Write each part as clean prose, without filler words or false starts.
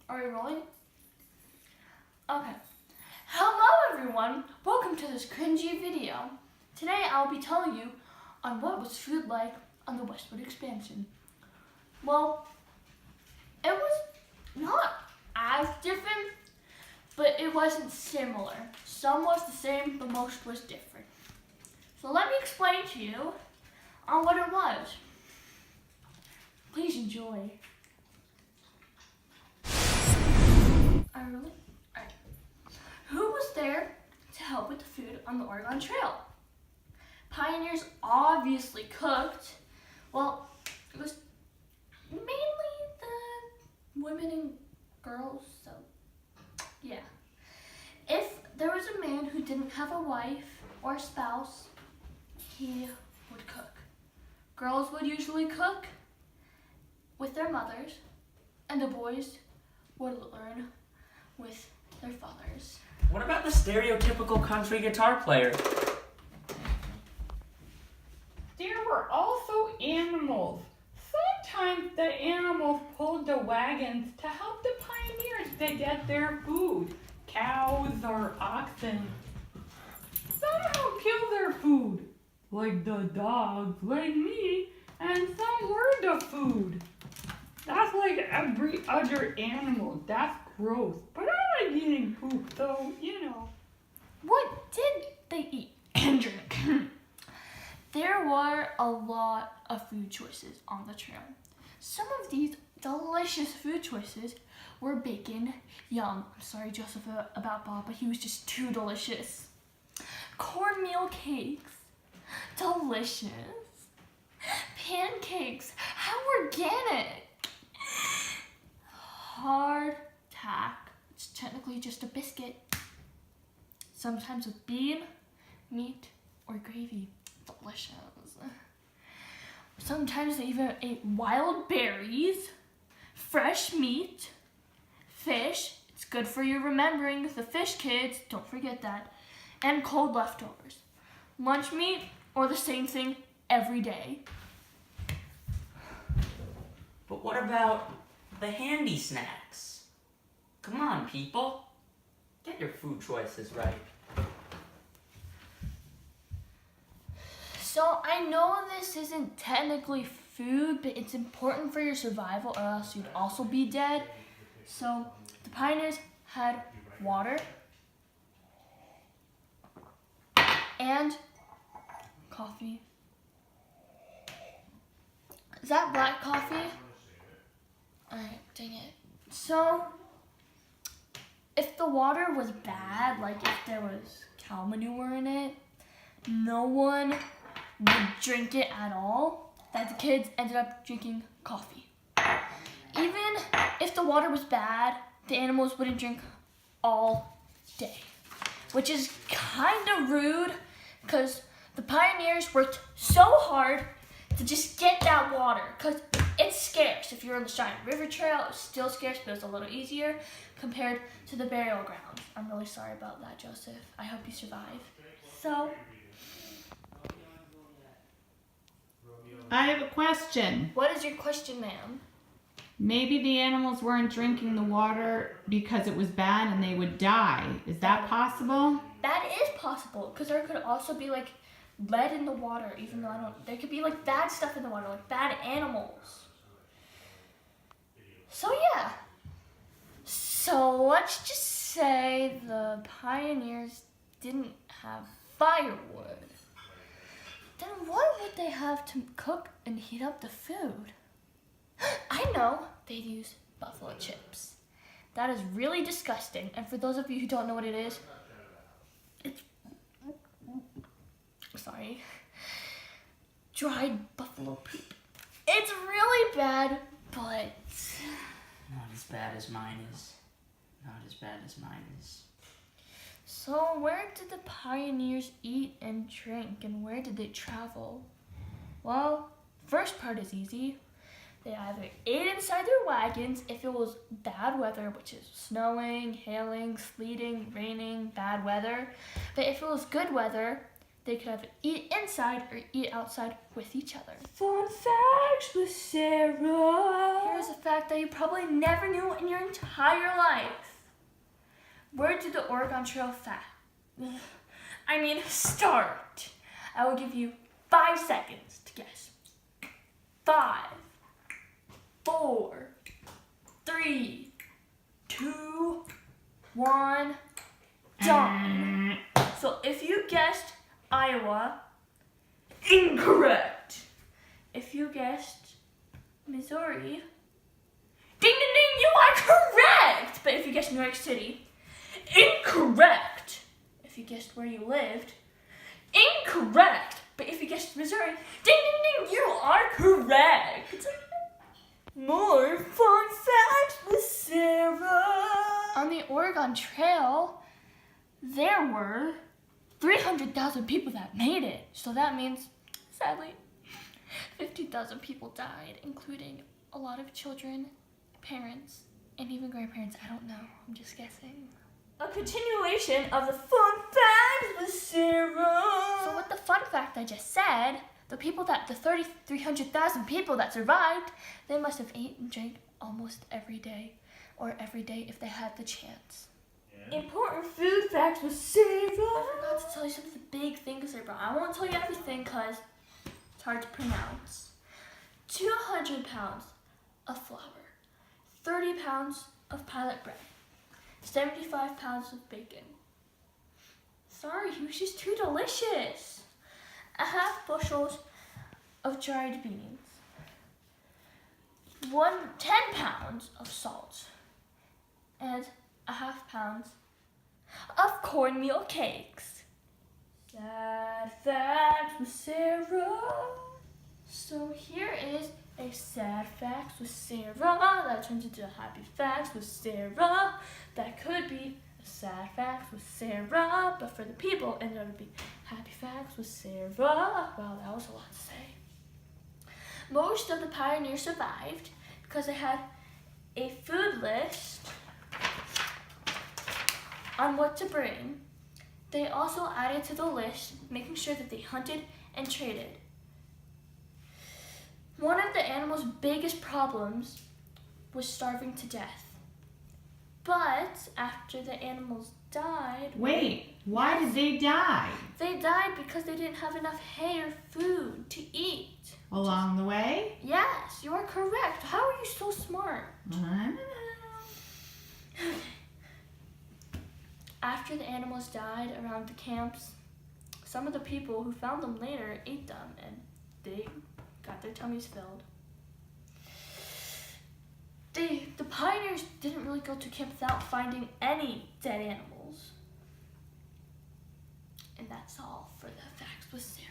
Are you rolling? Okay. Hello everyone! Welcome to this cringy video. Today I'll be telling you on what was food like on the westward expansion. Well, it was not as different, but it wasn't similar. Some was the same, but most was different. So let me explain to you on what it was. Please enjoy. Alright. Who was there to help with the food on the Oregon Trail? Pioneers obviously cooked. Well, it was mainly the women and girls, so yeah. If there was a man who didn't have a wife or a spouse, he would cook. Girls would usually cook with their mothers, and the boys would learn with their fathers. What about the stereotypical country guitar player? There were also animals. Sometimes the animals pulled the wagons to help the pioneers to get their food. Cows or oxen. Some helped kill their food, like the dogs, like me, and some were the food. That's like every other animal. That's gross. But I like eating poop, so, you know. What did they eat and drink? There were a lot of food choices on the trail. Some of these delicious food choices were bacon. Yum. I'm sorry, Joseph, about Bob, but he was just too delicious. Cornmeal cakes. Delicious. Pancakes. How organic. Hardtack. It's technically just a biscuit. Sometimes with bean, meat, or gravy. Delicious. Sometimes they even ate wild berries, fresh meat, fish. It's good for your remembering the fish, kids. Don't forget that. And cold leftovers. Lunch meat or the same thing every day. But what about the handy snacks? Come on, people. Get your food choices right. So I know this isn't technically food, but it's important for your survival or else you'd also be dead. So the pioneers had water and coffee. Is that black coffee? Alright, dang it. So if the water was bad, like if there was cow manure in it, no one would drink it at all. That the kids ended up drinking coffee. Even if the water was bad, the animals wouldn't drink all day, which is kind of rude because the pioneers worked so hard to just get that water because it's scarce. If you're on the Cheyenne River Trail, it's still scarce, but it's a little easier compared to the burial grounds. I'm really sorry about that, Joseph. I hope you survive. So I have a question. what is your question, ma'am? Maybe the animals weren't drinking the water because it was bad and they would die. Is that possible? That is possible, because there could also be like lead in the water, even though there could be like bad stuff in the water, like bad animals. So yeah. So let's just say the pioneers didn't have firewood. Then what would they have to cook and heat up the food? I know, they'd use buffalo chips. That is really disgusting. And for those of you who don't know what it is, it's, sorry, dried buffalo poop. It's really bad, but Not as bad as mine is. Not as bad as mine is. so where did the pioneers eat and drink, and where did they travel? Well, first part is easy. They either ate inside their wagons if it was bad weather, which is snowing, hailing, sleeting, raining, bad weather. But if it was good weather, They could either eat inside or eat outside with each other. Fun facts with Sarah. Here's a fact that you probably never knew in your entire life. Where did the Oregon Trail start? I will give you 5 seconds to guess. 5, 4, 3, 2, 1, done. So if you guessed Iowa, incorrect. If you guessed Missouri, ding ding ding, you are correct. But if you guessed New York City, incorrect. If you guessed where you lived, incorrect. But if you guessed Missouri, ding ding ding, you are correct. More fun facts with Sarah. On the Oregon Trail, there were 300,000 people that made it. So that means, sadly, 50,000 people died, including a lot of children, parents, and even grandparents. I don't know. I'm just guessing. A continuation of the fun facts with Sarah. So with the fun fact I just said, the 300,000 people that survived, they must have ate and drank almost every day, or every day if they had the chance. Yeah. Important food facts with Sarah. I forgot to tell you some of the big things they brought. I won't tell you everything because it's hard to pronounce. 200 pounds of flour, 30 pounds of pilot bread, 75 pounds of bacon. Sorry, it was just too delicious. A half bushels of dried beans, 10 pounds of salt, and a half pound of cornmeal cakes. Sad facts with Sarah. So here is a sad facts with Sarah that turns into a happy facts with Sarah. That could be a sad facts with Sarah, but for the people, it ended up being happy facts with Sarah. Wow, that was a lot to say. Most of the pioneers survived because they had a food list on what to bring. They also added to the list, making sure that they hunted and traded. One of the animals' biggest problems was starving to death. But after the animals died... Wait, why did they die? They died because they didn't have enough hay or food to eat. Along the way? Yes, you are correct. How are you so smart? I don't know. After the animals died around the camps, some of the people who found them later ate them and they got their tummies filled. The pioneers didn't really go to camp without finding any dead animals. And that's all for the facts with Sarah.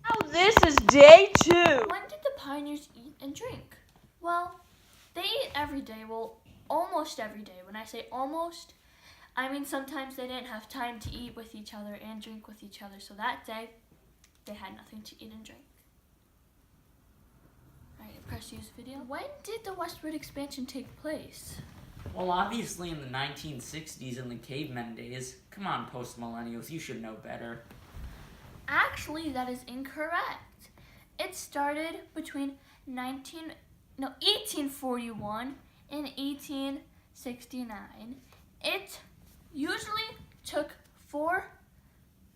Now this is day 2. When did the pioneers eat and drink? Well, they ate every day. Well, almost every day. When I say almost, I mean sometimes they didn't have time to eat with each other and drink with each other. So that day, they had nothing to eat and drink. Alright, press use video. When did the westward expansion take place? Well, obviously in the 1960s in the cavemen days. Come on, post-millennials, you should know better. Actually, that is incorrect. It started between 1841 and 1869. It usually took 4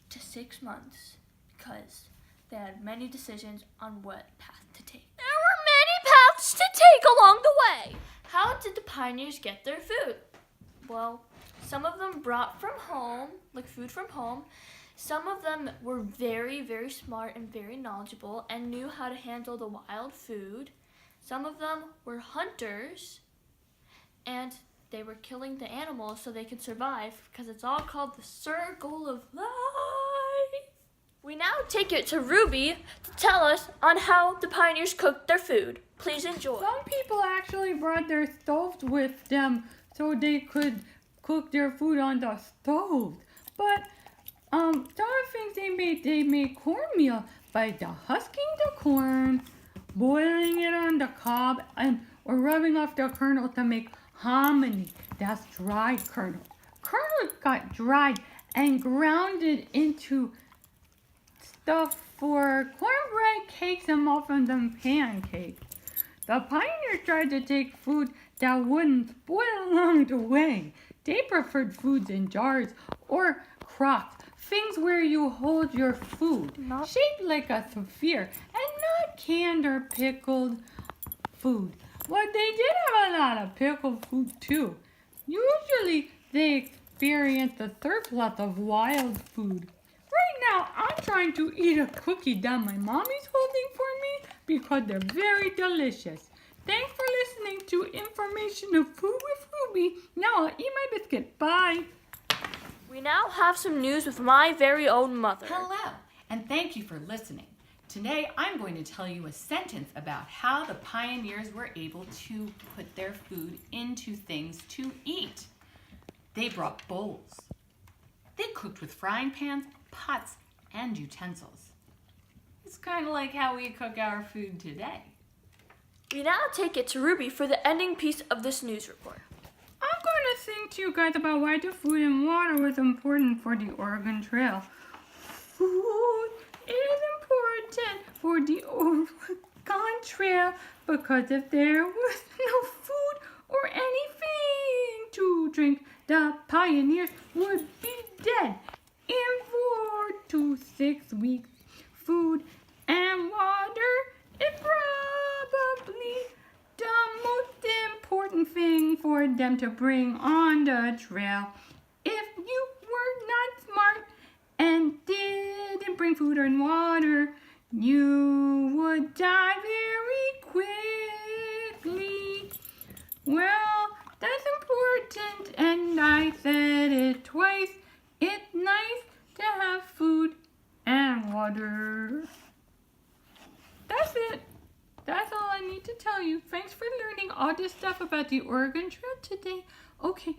to 6 months because they had many decisions on what path to take. There were many paths to take along the way. How did the pioneers get their food? Well, some of them brought from home, like food from home. Some of them were very, very smart and very knowledgeable and knew how to handle the wild food. Some of them were hunters and they were killing the animals so they could survive because it's all called the circle of life. We now take it to Ruby to tell us on how the pioneers cooked their food. Please enjoy. Some people actually brought their stoves with them so they could cook their food on the stove. But some things they made cornmeal by husking the corn, boiling it on the cob, or rubbing off the kernel to make hominy. That's dried kernel. Kernel got dried and ground it into stuff for cornbread cakes and muffins and pancakes. The pioneers tried to take food that wouldn't spoil along the way. They preferred foods in jars or crocks, things where you hold your food, shaped like a sphere, and not canned or pickled food. But they did have a lot of pickled food too. Usually they experienced a surplus of wild food. Right now I'm trying to eat a cookie that my mommy's holding for me because they're very delicious. Thanks for listening to Information of Food with Ruby. Now I'll eat my biscuit. Bye. We now have some news with my very own mother. Hello, and thank you for listening. Today I'm going to tell you a sentence about how the pioneers were able to put their food into things to eat. They brought bowls. They cooked with frying pans, pots, and utensils. It's kind of like how we cook our food today. We now take it to Ruby for the ending piece of this news report. I'm going to sing to you guys about why the food and water was important for the Oregon Trail. Food is important for the Oregon Trail because if there was no food or anything to drink, the pioneers would be dead in 4 to 6 weeks. Food and water is probably the most important thing for them to bring on the trail. If you were not smart and didn't bring food and water, you would die very quickly. Well, that's important, and I said it twice. It's nice to have food and water. That's it. That's all I need to tell you. Thanks for learning all this stuff about the Oregon Trail today. Okay,